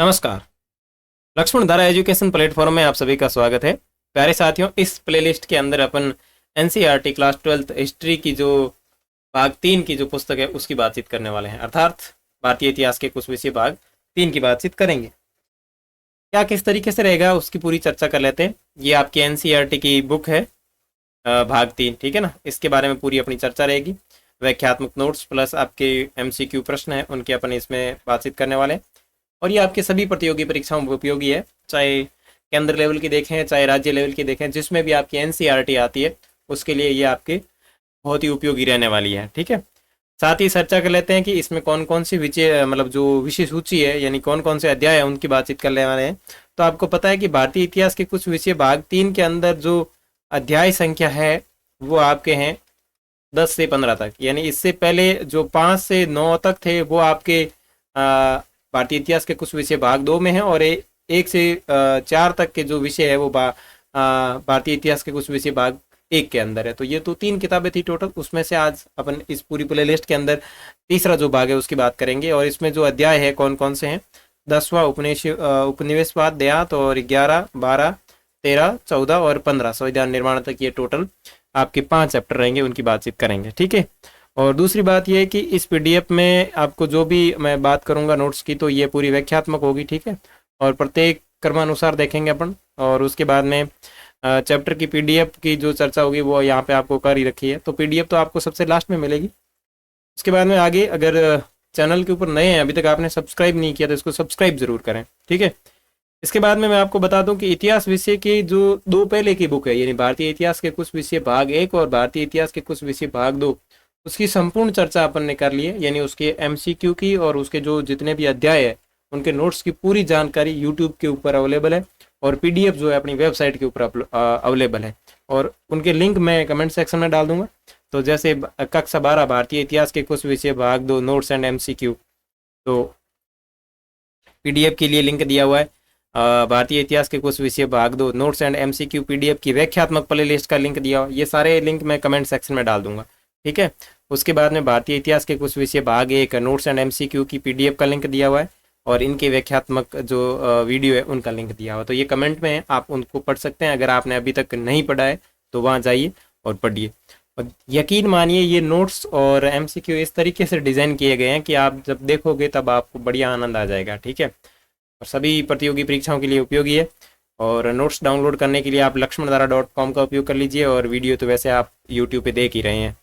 नमस्कार। लक्ष्मण धारा education platform में आप सभी का स्वागत है। प्यारे साथियों, इस प्लेलिस्ट के अंदर अपन एनसीईआरटी क्लास 12th हिस्ट्री की जो भाग 3 की जो पुस्तक है उसकी बातचीत करने वाले हैं, अर्थात भारतीय इतिहास के कुछ विषय भाग 3 की बातचीत करेंगे। क्या किस तरीके से रहेगा उसकी पूरी चर्चा कर लेते हैं। ये आपकी एनसीईआरटी की बुक है, भाग 3, ठीक है ना। इसके बारे में पूरी अपनी चर्चा रहेगी। व्याख्यात्मक नोट्स प्लस आपके एमसीक्यू प्रश्न है उनके अपन इसमें बातचीत करने वाले हैं। और ये आपके सभी प्रतियोगी परीक्षाओं में उपयोगी है, चाहे केंद्र लेवल की देखें चाहे राज्य लेवल की देखें, जिसमें भी आपकी एनसीईआरटी आती है उसके लिए ये आपके बहुत ही उपयोगी रहने वाली है, ठीक है। साथ ही चर्चा कर लेते हैं कि इसमें कौन कौन सी विषय जो विषय सूची है यानी कौन कौन से अध्याय है उनकी बातचीत करने वाले हैं। तो आपको पता है कि भारतीय इतिहास के कुछ विषय भाग 3 के अंदर जो अध्याय संख्या है वो आपके हैं 10 से 15 तक, यानी इससे पहले जो 5 से 9 तक थे वो आपके भारतीय इतिहास के कुछ विषय भाग 2 में है, और 1 से 4 तक के जो विषय है वो भारतीय इतिहास के कुछ विषय भाग 1 के अंदर है। तो ये तो 3 किताबें थी टोटल, उसमें से आज अपन इस पूरी प्लेलिस्ट के अंदर तीसरा जो भाग है उसकी बात करेंगे। और इसमें जो अध्याय है कौन कौन से हैं, 10वां उपनिवेशवाद देहात, और 11, 12, 13, 14 और 15 संविधान निर्माण तक, ये टोटल आपके 5 चैप्टर रहेंगे, उनकी बातचीत करेंगे, ठीक है। और दूसरी बात यह है कि इस पीडीएफ में आपको जो भी मैं बात करूंगा नोट्स की, तो ये पूरी व्याख्यात्मक होगी, ठीक है। और प्रत्येक क्रमानुसार देखेंगे अपन, और उसके बाद में चैप्टर की पीडीएफ की जो चर्चा होगी वो यहाँ पे आपको कर ही रखी है। तो पीडीएफ तो आपको सबसे लास्ट में मिलेगी। उसके बाद में आगे, अगर चैनल के ऊपर नए हैं, अभी तक आपने सब्सक्राइब नहीं किया तो इसको सब्सक्राइब जरूर करें, ठीक है। इसके बाद में मैं आपको बता दूं कि इतिहास विषय की जो 2 पहले की बुक है, यानी भारतीय इतिहास के कुछ विषय भाग 1 और भारतीय इतिहास के कुछ विषय भाग 2, उसकी संपूर्ण चर्चा अपन ने कर ली है, यानी उसके एमसीक्यू की और उसके जो जितने भी अध्याय है उनके नोट्स की पूरी जानकारी यूट्यूब के ऊपर अवेलेबल है, और पीडीएफ जो है अपनी वेबसाइट के ऊपर अवेलेबल है, और उनके लिंक मैं कमेंट सेक्शन में डाल दूंगा। तो जैसे कक्षा 12 भारतीय इतिहास के कुछ विषय भाग 2 नोट्स एंड एमसीक्यू, तो पीडीएफ के लिए लिंक दिया हुआ है। भारतीय इतिहास के कुछ विषय भाग 2 नोट्स एंड एमसीक्यू पीडीएफ की व्याख्यात्मक प्लेलिस्ट का लिंक दिया हुआ है। ये सारे लिंक मैं कमेंट सेक्शन में डाल दूंगा, ठीक है। उसके बाद में भारतीय इतिहास के कुछ विषय भाग 1 नोट्स एंड एमसीक्यू की पीडीएफ का लिंक दिया हुआ है, और इनके व्याख्यात्मक जो वीडियो है उनका लिंक दिया हुआ है। तो ये कमेंट में है, आप उनको पढ़ सकते हैं। अगर आपने अभी तक नहीं पढ़ा है तो वहाँ जाइए और पढ़िए। और यकीन मानिए ये नोट्स और एमसीक्यू इस तरीके से डिज़ाइन किए गए हैं कि आप जब देखोगे तब आपको बढ़िया आनंद आ जाएगा, ठीक है। और सभी प्रतियोगी परीक्षाओं के लिए उपयोगी है। और नोट्स डाउनलोड करने के लिए आप lakshmanadhara.com का उपयोग कर लीजिए, और वीडियो तो वैसे आप यूट्यूब पे देख ही रहे हैं।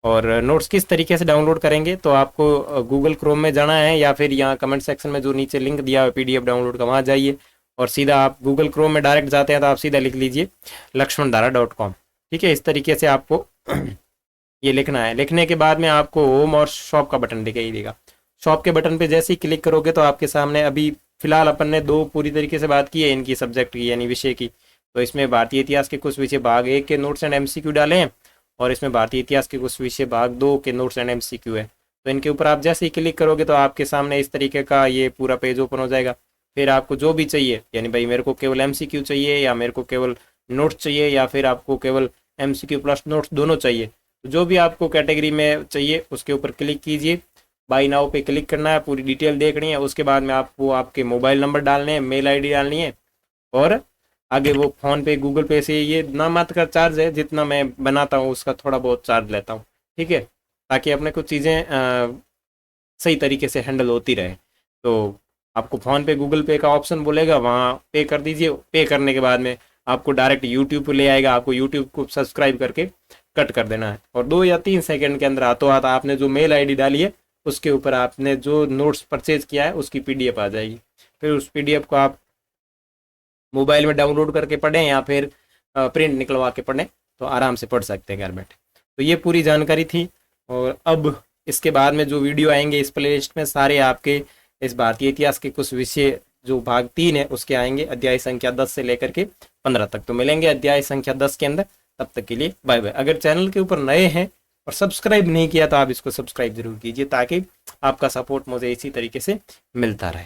और नोट्स किस तरीके से डाउनलोड करेंगे, तो आपको गूगल क्रोम में जाना है, या फिर यहाँ कमेंट सेक्शन में जो नीचे लिंक दिया है पीडीएफ डाउनलोड का, वहाँ जाइए, और सीधा आप गूगल क्रोम में डायरेक्ट जाते हैं तो आप सीधा लिख लीजिए lakshmanadhara.com, ठीक है। इस तरीके से आपको ये लिखना है। लिखने के बाद में आपको होम और शॉप का बटन दिखाई देगा। शॉप के बटन पे जैसे ही क्लिक करोगे तो आपके सामने, अभी फिलहाल अपन ने 2 पूरी तरीके से बात की है इनकी सब्जेक्ट की यानी विषय की। तो इसमें भारतीय इतिहास के कुछ विषय भाग 1 के नोट्स एंड एमसीक्यू डाले हैं, और इसमें भारतीय इतिहास के कुछ विषय भाग 2 के नोट्स एंड एमसीक्यू है। तो इनके ऊपर आप जैसे ही क्लिक करोगे तो आपके सामने इस तरीके का ये पूरा पेज ओपन हो जाएगा। फिर आपको जो भी चाहिए, यानी भाई मेरे को केवल एमसीक्यू चाहिए, या मेरे को केवल नोट्स चाहिए, या फिर आपको केवल एमसीक्यू प्लस नोट्स दोनों चाहिए, तो जो भी आपको कैटेगरी में चाहिए उसके ऊपर क्लिक कीजिए। बाई नाउ पे क्लिक करना है, पूरी डिटेल देखनी है। उसके बाद में आपको आपके मोबाइल नंबर डालने हैं, मेल आईडी डालनी है, और आगे वो फ़ोन पे गूगल पे से, ये ना मात्र का चार्ज है, जितना मैं बनाता हूँ उसका थोड़ा बहुत चार्ज लेता हूँ, ठीक है, ताकि अपने कुछ चीज़ें सही तरीके से हैंडल होती रहे। तो आपको फ़ोन पे गूगल पे का ऑप्शन बोलेगा, वहाँ पे कर दीजिए। पे करने के बाद में आपको डायरेक्ट यूट्यूब पे ले आएगा। आपको यूट्यूब को सब्सक्राइब करके कट कर देना है, और 2 या 3 सेकंड के अंदर हाथों हाथ आपने जो मेल आईडी डाली है उसके ऊपर आपने जो नोट्स परचेज किया है उसकी पीडीएफ आ जाएगी। फिर उस पीडीएफ को आप मोबाइल में डाउनलोड करके पढ़ें, या फिर प्रिंट निकलवा के पढ़ें, तो आराम से पढ़ सकते हैं घर बैठे। तो ये पूरी जानकारी थी। और अब इसके बाद में जो वीडियो आएंगे इस प्लेलिस्ट में, सारे आपके इस भारतीय इतिहास के कुछ विषय जो भाग 3 है उसके आएंगे, अध्याय संख्या 10 से लेकर के 15 तक। तो मिलेंगे अध्याय संख्या 10 के अंदर। तब तक के लिए बाय बाय। अगर चैनल के ऊपर नए हैं और सब्सक्राइब नहीं किया तो आप इसको सब्सक्राइब जरूर कीजिए, ताकि आपका सपोर्ट मुझे इसी तरीके से मिलता रहे।